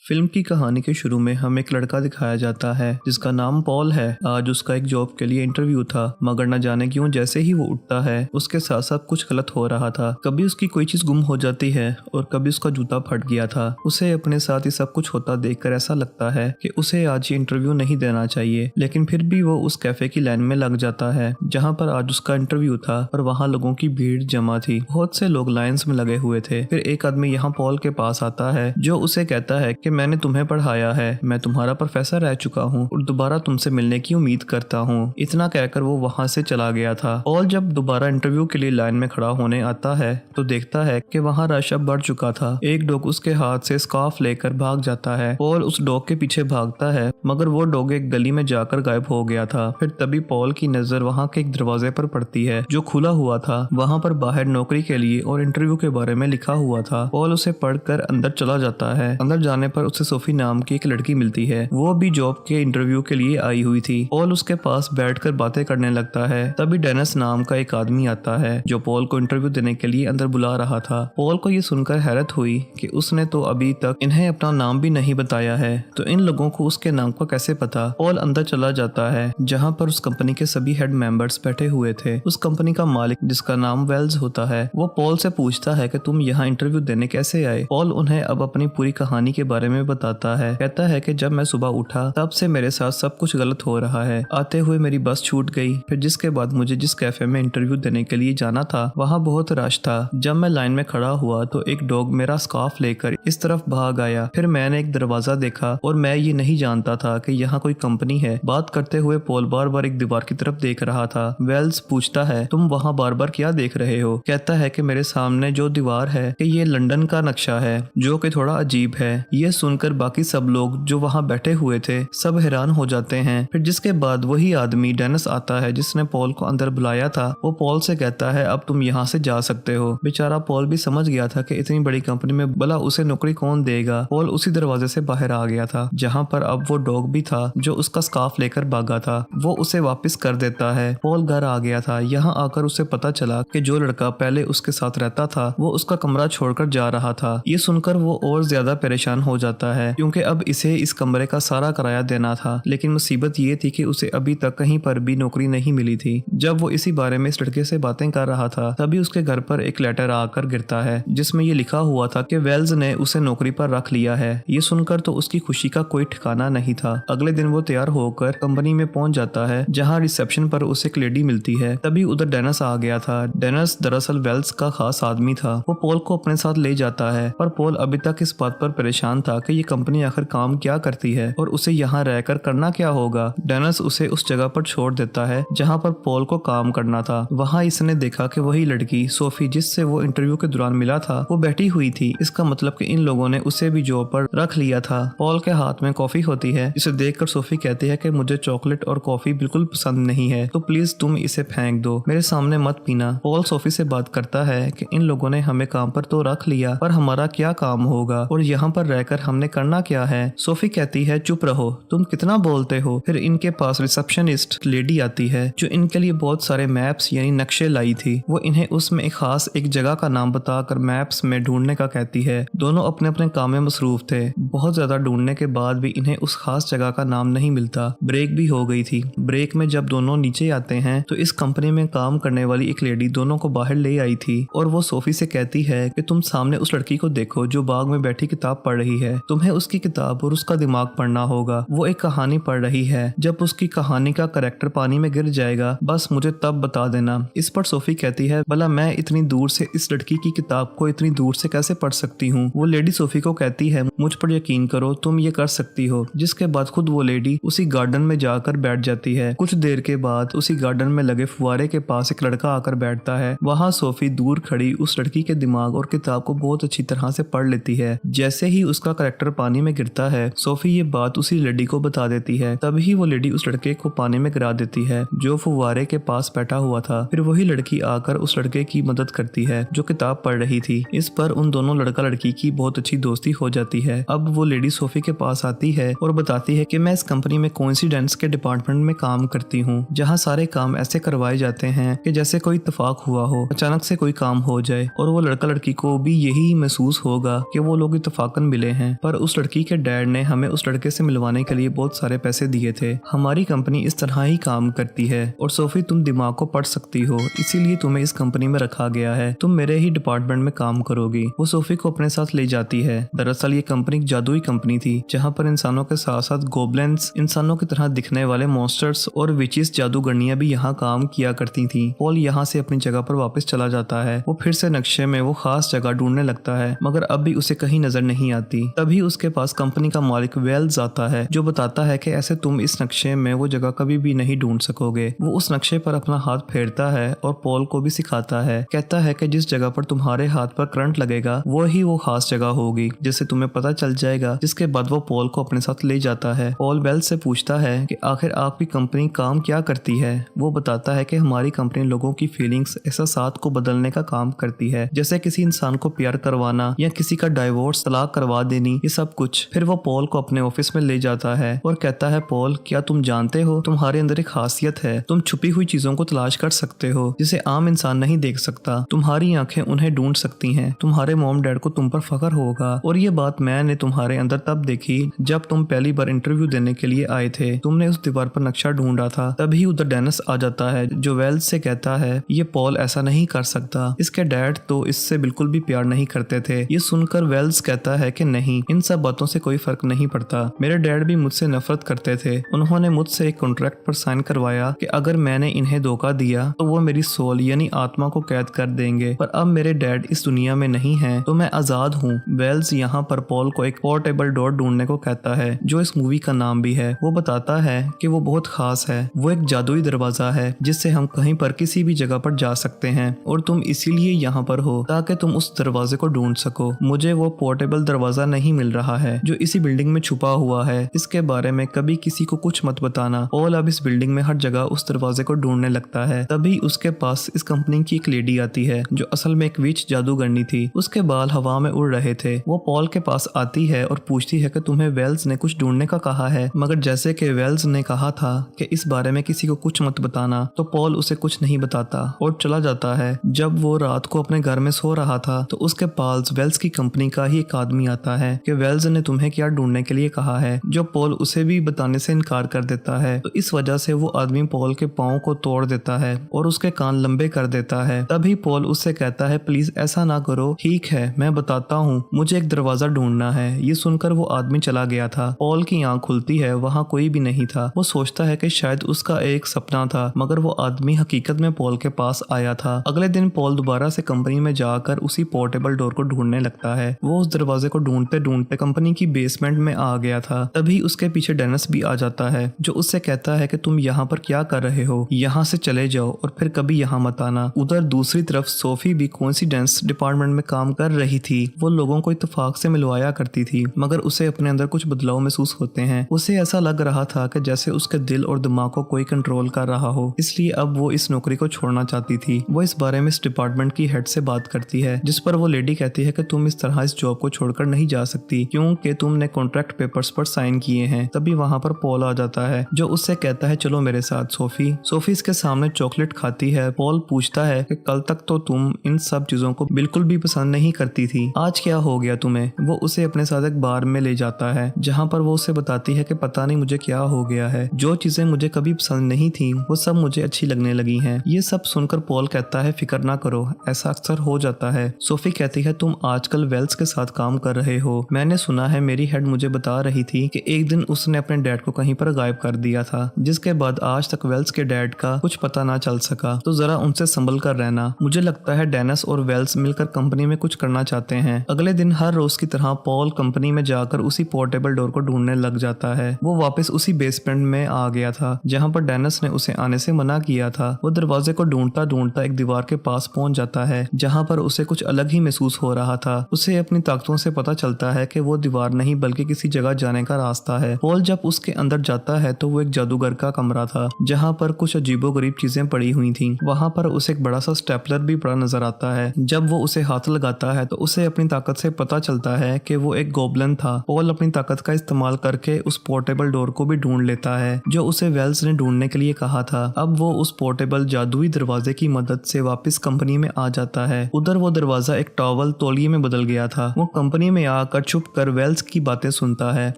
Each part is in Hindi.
फिल्म की कहानी के शुरू में हमें एक लड़का दिखाया जाता है जिसका नाम पॉल है। आज उसका एक जॉब के लिए इंटरव्यू था, मगर न जाने क्यों जैसे ही वो उठता है उसके साथ सब कुछ गलत हो रहा था। कभी उसकी कोई चीज गुम हो जाती है और कभी उसका जूता फट गया था। उसे अपने साथ ये सब कुछ होता देखकर ऐसा लगता है कि उसे आज ये इंटरव्यू नहीं देना चाहिए, लेकिन फिर भी वो उस कैफे की लाइन में लग जाता है जहाँ पर आज उसका इंटरव्यू था और वहाँ लोगों की भीड़ जमा थी। बहुत से लोग लाइन्स में लगे हुए थे। फिर एक आदमी यहाँ पॉल के पास आता है जो उसे कहता है कि मैंने तुम्हें पढ़ाया है, मैं तुम्हारा प्रोफेसर रह चुका हूँ और दोबारा तुमसे मिलने की उम्मीद करता हूँ। इतना कहकर वो वहाँ से चला गया था। पॉल जब दोबारा इंटरव्यू के लिए लाइन में खड़ा होने आता है तो देखता है कि वहाँ रश अब बढ़ चुका था। एक डॉग उसके हाथ से स्कार्फ लेकर भाग जाता है। पॉल उस डॉग के पीछे भागता है मगर वो डॉग एक गली में जाकर गायब हो गया था। फिर तभी पॉल की नजर वहाँ के एक दरवाजे पर पड़ती है जो खुला हुआ था। वहाँ पर बाहर नौकरी के लिए और इंटरव्यू के बारे में लिखा हुआ था। पॉल उसे पढ़कर अंदर चला जाता है। अंदर जाने पर उसे सोफी नाम की एक लड़की मिलती है। वो भी जॉब के इंटरव्यू के लिए आई हुई थी। पॉल उसके पास बैठकर बातें करने लगता है। तभी डेनिस नाम का एक आदमी आता है जो पॉल को इंटरव्यू देने के लिए अंदर बुला रहा था। पॉल को ये सुनकर हैरत हुई कि उसने तो अभी तक इन्हें अपना नाम भी नहीं बताया है, तो इन लोगों को उसके नाम का कैसे पता। पॉल अंदर चला जाता है जहाँ पर उस कंपनी के सभी हेड मेंबर्स बैठे हुए थे। उस कंपनी का मालिक जिसका नाम वेल्स होता है वो पॉल से पूछता है कि तुम यहाँ इंटरव्यू देने कैसे आए। पॉल उन्हें अब अपनी पूरी कहानी के बारे में बताता है। कहता है कि जब मैं सुबह उठा तब से मेरे साथ सब कुछ गलत हो रहा है। आते हुए मेरी बस छूट गई, फिर जिसके बाद मुझे जिस कैफे में इंटरव्यू देने के लिए जाना था वहाँ बहुत रश था। जब मैं लाइन में खड़ा हुआ तो एक डॉग मेरा स्कार्फ लेकर इस तरफ भाग आया। फिर मैंने एक दरवाजा देखा और मैं ये नहीं जानता था कि यहाँ कोई कंपनी है। बात करते हुए पॉल बार बार एक दीवार की तरफ देख रहा था। वेल्स पूछता है तुम वहाँ बार बार क्या देख रहे हो। कहता है कि मेरे सामने जो दीवार है कि ये लंदन का नक्शा है जो कि थोड़ा अजीब है। ये सुनकर बाकी सब लोग जो वहाँ बैठे हुए थे सब हैरान हो जाते हैं। फिर जिसके बाद वही आदमी डेनिस आता है जिसने पॉल को अंदर बुलाया था। वो पॉल से कहता है अब तुम यहाँ से जा सकते हो। बेचारा पॉल भी समझ गया था कि इतनी बड़ी कंपनी में भला उसे नौकरी कौन देगा। पॉल उसी दरवाजे से बाहर आ गया था जहाँ पर अब वो डॉग भी था जो उसका स्कार्फ लेकर भागा था। वो उसे वापस कर देता है। पॉल घर आ गया था। यहाँ आकर उसे पता चला कि जो लड़का पहले उसके साथ रहता था वो उसका कमरा छोड़कर जा रहा था। ये सुनकर वो और ज्यादा परेशान हो जाता है क्योंकि अब इसे इस कमरे का सारा किराया देना था। लेकिन मुसीबत ये थी कि उसे अभी तक कहीं पर भी नौकरी नहीं मिली थी। जब वो इसी बारे में इस लड़के से बातें कर रहा था तभी उसके घर पर एक लेटर आकर गिरता है जिसमें ये लिखा हुआ था कि वेल्स ने उसे नौकरी पर रख लिया है। ये सुनकर तो उसकी खुशी का कोई ठिकाना नहीं था। अगले दिन वो तैयार होकर कंपनी में पहुंच जाता है जहाँ रिसेप्शन पर उसे एक लेडी मिलती है। तभी उधर डेनिस आ गया था। डेनिस दरअसल वेल्स का खास आदमी था। वो पॉल को अपने साथ ले जाता है पर पॉल अभी तक इस बात पर परेशान था कि ये कंपनी आखिर काम क्या करती है और उसे यहाँ रहकर करना क्या होगा। डेनिस उसे उस जगह पर छोड़ देता है जहाँ पर पॉल को काम करना था। वहाँ इसने देखा कि वही लड़की सोफी जिससे वो इंटरव्यू के दौरान मिला था वो बैठी हुई थी। इसका मतलब कि इन लोगों ने उसे भी जॉब पर रख लिया था। पॉल के हाथ में कॉफी होती है। इसे देखकर सोफी कहती है कि मुझे चॉकलेट और कॉफी बिल्कुल पसंद नहीं है, तो प्लीज तुम इसे फेंक दो, मेरे सामने मत पीना। पॉल सोफी से बात करता है कि इन लोगों ने हमें काम पर तो रख लिया पर हमारा क्या काम होगा और यहाँ पर रहकर हमने करना क्या है। सोफी कहती है चुप रहो, तुम कितना बोलते हो। फिर इनके पास रिसेप्शनिस्ट लेडी आती है जो इनके लिए बहुत सारे मैप्स यानी नक्शे लाई थी। वो इन्हें उसमें एक जगह का नाम बताकर मैप्स में ढूंढने का कहती है। दोनों अपने अपने काम में मसरूफ थे। बहुत ज्यादा ढूंढने के बाद भी इन्हें उस खास जगह का नाम नहीं मिलता। ब्रेक भी हो गई थी। ब्रेक में जब दोनों नीचे आते हैं तो इस कंपनी में काम करने वाली एक लेडी दोनों को बाहर ले आई थी और वो सोफी से कहती है कि तुम सामने उस लड़की को देखो जो बाग में बैठी किताब पढ़ रही है। तुम्हें उसकी किताब और उसका दिमाग पढ़ना होगा। वो एक कहानी पढ़ रही है। जब उसकी कहानी का कैरेक्टर पानी में गिर जाएगा बस मुझे तब बता देना। इस पर सोफी कहती है भला मैं इतनी दूर से इस लड़की की किताब को इतनी दूर से कैसे पढ़ सकती हूँ। वो लेडी सोफी को कहती है मुझ पर यकीन करो, तुम ये कर सकती हो। जिसके बाद खुद वो लेडी उसी गार्डन में जाकर बैठ जाती है। कुछ देर के बाद उसी गार्डन में लगे फुवारे के पास एक लड़का आकर बैठता है। वहाँ सोफी दूर खड़ी उस लड़की के दिमाग और किताब को बहुत अच्छी तरह से पढ़ लेती है। जैसे ही उसका कैरेक्टर पानी में गिरता है सोफी ये बात उसी लेडी को बता देती है। तभी वो लेडी उस लड़के को पानी में गिरा देती है जो फुवारे के पास बैठा हुआ था। फिर वही लड़की आकर उस लड़के की मदद करती है जो किताब पढ़ रही थी। इस पर उन दोनों लड़का लड़की की बहुत अच्छी दोस्ती हो जाती है। अब वो लेडी सोफी के पास आती है और बताती है कि मैं इस कंपनी में कोइंसिडेंस के डिपार्टमेंट में काम करती हूँ जहाँ सारे काम ऐसे करवाए जाते हैं कि जैसे कोई इत्तेफाक हुआ हो, अचानक से कोई काम हो जाए और वो लड़का लड़की को भी यही महसूस होगा कि वो लोग इत्तेफाकन मिले हैं। पर उस लड़की के डैड ने हमें उस लड़के से मिलवाने के लिए बहुत सारे पैसे दिए थे। हमारी कंपनी इस तरह ही काम करती है और सोफी तुम दिमाग को पढ़ सकती हो, इसीलिए तुम्हें इस कंपनी में रखा गया है। तुम मेरे ही डिपार्टमेंट में काम करोगी। वो सोफी को अपने साथ ले जाती है। दरअसल ये कंपनी एक जादुई कंपनी थी जहाँ पर इंसानों के साथ साथ गोबलेंस, इंसानों की तरह दिखने वाले मॉन्स्टर्स और विचिस जादूगरनियां भी यहाँ काम किया करती थी। पॉल यहाँ से अपनी जगह पर वापस चला जाता है। वो फिर से नक्शे में वो खास जगह ढूंढने लगता है, मगर अब भी उसे कहीं नजर नहीं आती। तभी उसके पास कंपनी का मालिक वेल्स आता है, जो बताता है कि ऐसे तुम इस नक्शे में वो जगह कभी भी नहीं ढूंढ सकोगे। वो उस नक्शे पर अपना हाथ फेरता है और पॉल को भी सिखाता है। कहता है कि जिस जगह पर तुम्हारे हाथ पर करंट लगेगा वो ही वो खास जगह होगी, जिससे तुम्हें पता चल जाएगा। जिसके बाद वो पॉल को अपने साथ ले जाता है। पॉल वेल्स से पूछता है कि आखिर आपकी कंपनी काम क्या करती है। वो बताता है कि हमारी कंपनी लोगों की फीलिंग्स, एहसासात को बदलने का काम करती है, जैसे किसी इंसान को प्यार करवाना या किसी का डाइवोर्स, तलाक करवा देनी, ये सब कुछ। फिर वो पॉल को अपने ऑफिस में ले जाता है और कहता है, पॉल क्या तुम जानते हो तुम्हारे अंदर एक खासियत है। तुम छुपी हुई चीजों को तलाश कर सकते हो जिसे आम इंसान नहीं देख सकता। तुम्हारी आंखें उन्हें ढूंढ सकती हैं। तुम्हारे मॉम डैड को तुम पर फख्र होगा। और ये बात मैंने तुम्हारे अंदर तब देखी जब तुम पहली बार इंटरव्यू देने के लिए आए थे। तुमने उस दीवार पर नक्शा ढूंढा था। तभी उधर डेनिस आ जाता है जो वेल्स से कहता है, ये पॉल ऐसा नहीं कर सकता। इसके डैड तो इससे बिल्कुल भी प्यार नहीं करते थे। ये सुनकर वेल्स कहता है कि नहीं, इन सब बातों से कोई फर्क नहीं पड़ता। मेरे डैड भी मुझसे नफरत करते थे। उन्होंने मुझसे एक कॉन्ट्रैक्ट पर साइन करवाया कि अगर मैंने इन्हें धोखा दिया तो वो मेरी सोल यानी आत्मा को कैद कर देंगे। पर अब मेरे डैड इस दुनिया में नहीं है तो मैं आजाद हूँ। वेल्स यहाँ पर पॉल को एक पोर्टेबल डोर ढूंढने को कहता है, जो इस मूवी का नाम भी है। वो बताता है कि वो बहुत खास है। वो एक जादुई दरवाजा है जिससे हम कहीं पर किसी भी जगह पर जा सकते हैं और तुम इसीलिए यहाँ पर हो ताकि तुम उस दरवाजे को ढूंढ सको। मुझे वो पोर्टेबल दरवाजा नहीं मिल रहा है जो इसी बिल्डिंग में छुपा हुआ है। इसके बारे में कभी किसी को कुछ मत बताना। पॉल अब इस बिल्डिंग में हर जगह उस दरवाजे को ढूंढने लगता है। तभी उसके पास इस कंपनी की एक लेडी आती है जो असल में एक विच जादूगरनी थी। उसके बाल हवा में उड़ रहे थे। वो पॉल के पास आती है और पूछती है कि तुम्हें वेल्स ने कुछ ढूंढने का कहा है, मगर जैसे कि वेल्स ने कहा था कि इस बारे में किसी को कुछ मत बताना, तो पॉल उसे कुछ नहीं बताता और चला जाता है। जब वो रात को अपने घर में सो रहा था तो उसके पास वेल्स की कंपनी का ही एक आदमी आता है कि वेल्स ने तुम्हें क्या ढूंढने के लिए कहा है, जो पॉल उसे भी बताने से इनकार कर देता है। तो इस वजह से वो आदमी पॉल के पाँव को तोड़ देता है और उसके कान लंबे कर देता है। तभी पॉल उससे कहता है, प्लीज ऐसा ना करो। ठीक है, मैं बताता हूँ, मुझे एक दरवाजा ढूंढना है। ये सुनकर वो आदमी चला गया था। पॉल की आंख खुलती है, वहाँ कोई भी नहीं था। वो सोचता है कि शायद उसका एक सपना था, मगर वो आदमी हकीकत में पॉल के पास आया था। अगले दिन पॉल दोबारा से कंपनी में जाकर उसी पोर्टेबल डोर को ढूंढने लगता है। वो उस दरवाजे को ढूंढते ढूंढते कंपनी की बेसमेंट में आ गया था। तभी उसके पीछे डेनिस भी आ जाता है जो उससे कहता है कि तुम यहाँ पर क्या कर रहे हो, यहाँ से चले जाओ और फिर कभी यहाँ मत आना। उधर दूसरी तरफ सोफी भी कोइंसिडेंस डिपार्टमेंट में काम कर रही थी। वो लोगों को इत्तेफाक से मिलवाया करती थी, मगर उसे अपने अंदर कुछ बदलाव महसूस होते हैं। उसे ऐसा लग रहा था कि जैसे उसके दिल और दिमाग को कोई कंट्रोल कर रहा हो, इसलिए अब वो इस नौकरी को छोड़ना चाहती थी। वो इस बारे में इस डिपार्टमेंट की हेड से बात करती है, जिस पर वो लेडी कहती है कि तुम इस तरह इस जॉब को छोड़कर नहीं जा सकती क्योंकि तुमने कॉन्ट्रैक्ट पेपर्स पर साइन किए हैं। तभी वहाँ पर पॉल आ जाता है जो उससे कहता है, चलो मेरे साथ। सोफी इसके सामने चॉकलेट खाती है। पॉल पूछता है कि कल तक तो तुम इन सब चीजों को बिल्कुल भी पसंद नहीं करती थी, आज क्या हो गया तुम्हें। वो उसे अपने साथ एक बार में ले जाता है जहाँ पर वो उसे बताती है कि पता नहीं मुझे क्या हो गया है, जो चीजें मुझे कभी पसंद नहीं थी वो सब मुझे अच्छी लगने लगी हैं। ये सब सुनकर पॉल कहता है, फिक्र ना करो, ऐसा अक्सर हो जाता है। सोफी कहती है, तुम आजकल वेल्स के साथ काम कर रहे हो। मैंने सुना है, मेरी हेड मुझे बता रही थी कि एक दिन उसने अपने डैड को कहीं पर गायब कर दिया था, जिसके बाद आज तक वेल्स के डैड का कुछ पता ना चल सका। तो जरा उनसे संभल कर रहना। मुझे लगता है डेनिस और वेल्स मिलकर कंपनी में कुछ करना चाहते हैं। अगले दिन हर रोज की तरह पॉल कंपनी में जाकर उसी पोर्टेबल डोर को ढूंढने लग जाता है। वो वापस उसी बेसमेंट में आ गया था जहाँ पर डेनिस ने उसे आने से मना किया था। वो दरवाजे को ढूंढता ढूंढता एक दीवार के पास पहुंच जाता है जहाँ पर उसे कुछ अलग ही महसूस हो रहा था। उसे अपनी ताकतों से पता चलता है कि वो दीवार नहीं बल्कि किसी जगह जाने का रास्ता है। पॉल जब उसके अंदर जाता है तो वो एक जादूगर का कमरा था जहाँ पर कुछ अजीबोगरीब चीजें पड़ी हुई थी। वहाँ पर उसे एक बड़ा सा स्टेपलर भी पड़ा नजर आता है। जब वो उसे हाथ लगाता है तो उसे अपनी ताकत से पता चलता है कि वो एक गोबलिन था। पॉल अपनी ताकत का इस्तेमाल करके उस पोर्टेबल डोर को भी ढूंढ लेता है जो उसे वेल्स ने ढूंढने के लिए कहा था। अब वो उस पोर्टेबल जादुई दरवाजे की मदद से वापस कंपनी में आ जाता है। उधर वो दरवाजा एक टॉवल तौलिए में बदल गया था। वो कंपनी में आकर छुप कर वेल्स की बातें सुनता है,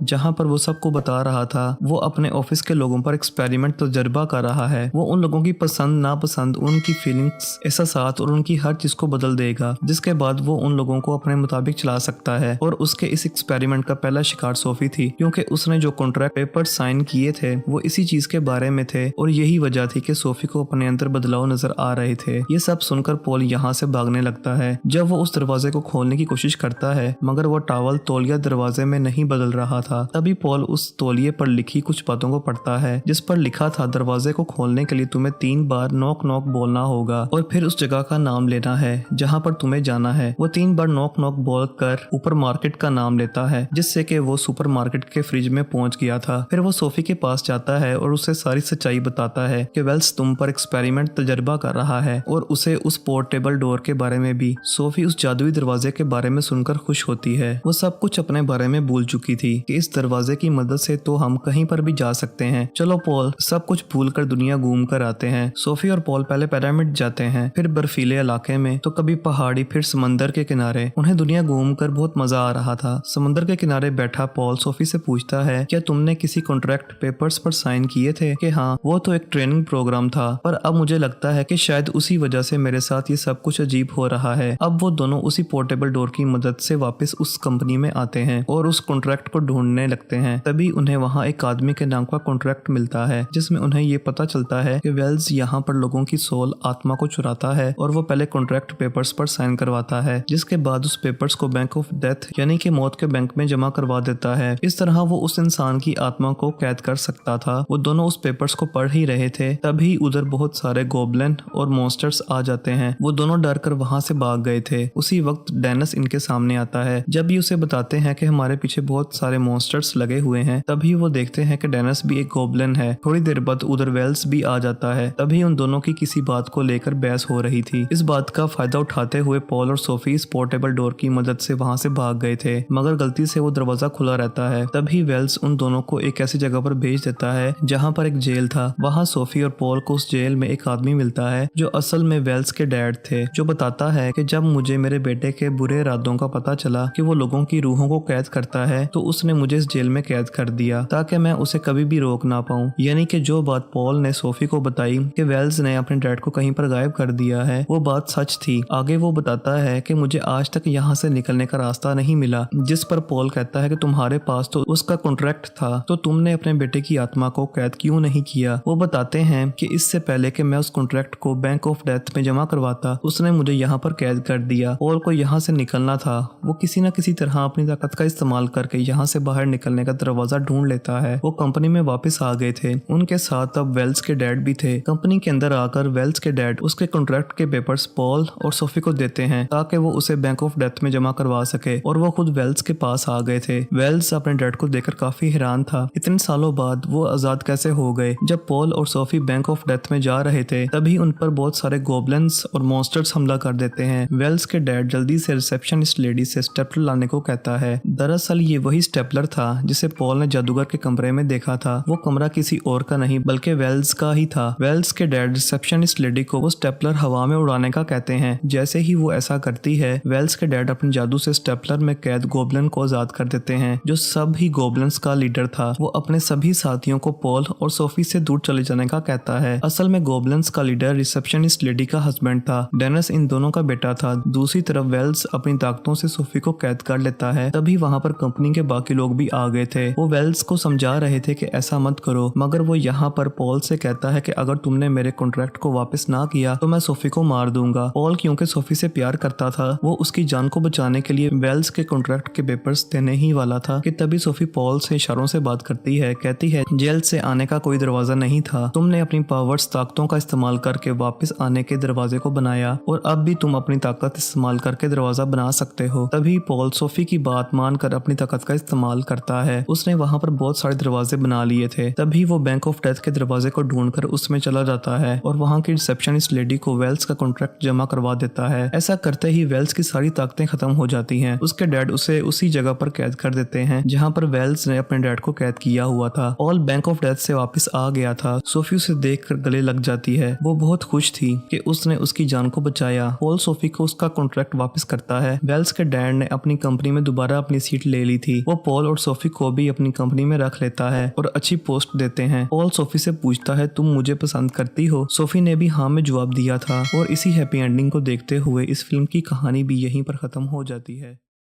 जहाँ पर वो सबको बता रहा था वो अपने ऑफिस के लोगों पर एक्सपेरिमेंट तजुर्बा कर रहा है। वो उन लोगों की पसंद नापसंद, उनकी फीलिंग्स, एहसास और उनकी हर चीज को बदल देगा, जिसके बाद वो उन लोगों को अपने मुताबिक चला सकता है। और उसके इस एक्सपेरिमेंट का पहला शिकार सोफी थी, क्योंकि उसने जो कॉन्ट्रैक्ट पेपर साइन किए थे वो इसी चीज के बारे में थे और यही वजह थी कि सोफी को अपने अंदर बदलाव नजर आ रहे थे। ये सब सुनकर पॉल यहाँ से भागने लगता है। जब वो उस दरवाजे को खोलने की कोशिश करता है मगर वो टॉवल तौलिया दरवाजे में नहीं बदल रहा था, तभी पॉल उस तौलिए पर लिखी कुछ बातों को पढ़ता है, जिस पर लिखा था दरवाजे को खोलने के लिए तुम्हें 3 बार नॉक नॉक बोलना होगा और फिर उस जगह का नाम लेना है जहाँ पर तुम्हें जाना है। वो 3 बार नॉक नॉक बोलकर ऊपर मार्केट का नाम लेता है, जिससे कि वो सुपर मार्केट के फ्रिज में पहुंच गया था। फिर वो सोफी के पास जाता है और उसे सारी सच्चाई बताता है कि वेल्स तुम पर एक्सपेरिमेंट तजर्बा कर रहा है और उसे उस पोर्टेबल डोर के बारे में भी। सोफी उस जादुई दरवाजे के बारे में सुनकर खुश होती है। वो सब कुछ अपने बारे में भूल चुकी थी कि इस दरवाजे की मदद से तो हम कहीं पर भी जा सकते हैं। चलो पॉल, सब कुछ भूल कर दुनिया घूम कर आते हैं। सोफी और पॉल पहले पिरामिड जाते हैं, फिर बर्फीले इलाके में, तो कभी पहाड़ी, फिर समंदर के किनारे। उन्हें दुनिया घूम कर बहुत मजा आ रहा था। समंदर के किनारे बैठा पॉल सोफी से पूछता है, क्या तुमने किसी कॉन्ट्रैक्ट पेपर्स पर साइन किए थे? कि हाँ, वो तो एक ट्रेनिंग प्रोग्राम था, पर अब मुझे लगता है कि शायद उसी वजह से मेरे साथ ये सब कुछ अजीब हो रहा है। अब वो दोनों उसी पोर्टेबल डोर की मदद से वापस उस कंपनी में आते हैं और उस कॉन्ट्रैक्ट को ढूंढने लगते हैं। तभी उन्हें वहाँ एक आदमी के नाम का कॉन्ट्रैक्ट मिलता है, जिसमें उन्हें ये पता चलता है कि वेल्स यहाँ पर लोगों की सोल, आत्मा को चुराता है और वो पहले कॉन्ट्रैक्ट पेपर्स पर साइन करवाता है, जिसके बाद उस पेपर्स को बैंक ऑफ डेथ यानी कि मौत के बैंक में जमा करवा देता है। इस तरह वो उस इंसान की आत्मा को कैद कर सकता था। वो दोनों उस पेपर्स को पढ़ ही रहे थे, तभी उधर बहुत सारे गोबलिन और मॉन्स्टर्स आ जाते हैं। वो दोनों डर कर वहां से भाग गए थे। उसी वक्त डेनिस इनके सामने आता है। जब ये उसे बताते हैं कि हमारे पीछे बहुत सारे मॉन्स्टर्स लगे हुए हैं, तभी वो देखते हैं कि डेनिस भी एक गोबलिन है। थोड़ी देर बाद उधर वेल्स भी आ जाता है। तभी उन दोनों की किसी बात को लेकर बहस हो रही थी। इस बात का फायदा उठाते हुए पॉल और सोफी इस पोर्टेबल डोर की मदद से वहां से भाग गए थे, मगर गलती से वो दरवाजा खुला रहता है। तभी वेल्स उन दोनों को एक ऐसी जगह पर भेज देता है जहाँ पर एक जेल था। वहाँ सोफी और पॉल को उस जेल में एक आदमी मिलता है जो असल में वेल्स के डैड थे, जो बताता है कि जब मुझे मेरे बेटे के बुरे इरादों का पता चला कि वो लोगों की रूहों को कैद करता है, तो उसने मुझे इस जेल में कैद कर दिया ताकि मैं उसे कभी भी रोक ना पाऊं। यानी कि जो बात पॉल ने सोफी को बताई कि वेल्स ने अपने डैड को कहीं पर गायब कर दिया है, वो बात सच थी। आगे वो बताता है कि मुझे आज तक यहाँ से निकलने का रास्ता नहीं मिला, जिस पर पॉल कहता है कि तुम्हारे पास तो उसका कॉन्ट्रैक्ट था, तो तुमने अपने बेटे की आत्मा को कैद क्यों नहीं किया? वो बताते हैं कि इससे पहले कि मैं उस कॉन्ट्रैक्ट को बैंक ऑफ डेथ में जमा करवाता, उसने मुझे यहाँ पर कैद कर दिया। पॉल को यहाँ से निकलना था। वो किसी न किसी तरह अपनी ताकत का इस्तेमाल करके यहाँ से बाहर निकलने का दरवाजा ढूंढ लेता है। वो कंपनी में वापस आ गए थे। उनके साथ अब वेल्स के डैड भी थे। कंपनी के अंदर आकर वेल्स के डैड उसके कॉन्ट्रैक्ट के पेपर्स पॉल और सोफी को देते हैं ताकि वो उसे बैंक ऑफ डेथ में जमा करवा सके, और वो खुद वेल्स के पास आ गए थे। वेल्स अपने डैड को देखकर काफी हैरान था। इतने सालों बाद वो आजाद कैसे हो गए? जब पॉल और सोफी बैंक ऑफ डेथ में जा रहे थे, तभी उन पर बहुत सारे गोबलिन्स और मॉन्स्टर्स हमला कर देते हैं। वेल्स के डैड जल्दी से रिसेप्शनिस्ट लेडी से स्टेपलर लाने को कहता है। दरअसल ये वही स्टेपलर था जिसे पॉल ने जादूगर के कमरे में देखा था। वो कमरा किसी और का नहीं बल्कि वेल्स का ही था। वेल्स के डैड रिसेप्शनिस्ट लेडी को वो स्टेपलर हवा में उड़ाने का कहते हैं। जैसे ही वो ऐसा करती है, वेल्स के डैड अपने जादू से स्टेपलर में कैद गोबलिन को आजाद कर देते हैं, जो सब ही गोबलिन्स का लीडर था। वो अपने सभी साथियों को पॉल और सोफी से दूर चले जाने का कहता है। असल में गोबलिन्स का लीडर रिसेप्शनिस्ट लेडी का हस्बैंड था। डेनिस इन दोनों का बेटा था। दूसरी तरफ वेल्स अपनी ताकतों से सोफी को कैद कर लेता है। तभी वहाँ पर कंपनी के बाकी लोग भी आ गए थे। वो वेल्स को समझा रहे थे कि ऐसा मत करो, मगर वो यहाँ पर पॉल से कहता है कि अगर तुमने मेरे कॉन्ट्रैक्ट को वापस ना किया तो मैं सोफी को मार दूंगा। पॉल क्योंकि सोफी से प्यार करता था, वो उसकी जान को बचाने के लिए वेल्स के कॉन्ट्रैक्ट के पेपर्स देने ही वाला था कि तभी सोफी पॉल से इशारों से बात करती है। कहती है, जेल से आने का कोई दरवाजा नहीं था। तुमने अपनी पावर्स, ताकतों का इस्तेमाल करके वापस आने के दरवाजे को बनाया, और अब भी तुम अपनी ताकत इस्तेमाल करके दरवाजा बना सकते हो। तभी पॉल सोफी की बात मानकर अपनी ताकत का इस्तेमाल करता है। उसने वहाँ पर बहुत सारे दरवाजे बना लिए थे। तभी वो बैंक ऑफ डेथ के दरवाजे को ढूंढकर उसमें चला जाता है और वहाँ की रिसेप्शनिस्ट लेडी को वेल्स का कॉन्ट्रैक्ट जमा करवा देता है। ऐसा करते ही वेल्स की सारी ताकतें खत्म हो जाती हैं। उसके डैड उसे उसी जगह पर कैद कर देते हैं जहाँ पर वेल्स ने अपने डैड को कैद किया हुआ था। पॉल बैंक ऑफ डेथ से वापस आ गया था। सोफी उसे देखकर गले लग जाती है। वो बहुत खुश थी कि उसने उसकी जान को बचाया। पॉल सोफी को उसका कॉन्ट्रैक्ट वापस करता है। वेल्स के डैड ने अपनी कंपनी में दोबारा अपनी सीट ले ली थी। वो पॉल और सोफी को भी अपनी कंपनी में रख लेता है और अच्छी पोस्ट देते हैं। पॉल सोफी से पूछता है तुम मुझे पसंद करती हो? सोफी ने भी हाँ में जवाब दिया था और इसी हैप्पी एंडिंग को देखते हुए इस फिल्म की कहानी भी यहीं पर खत्म हो जाती है।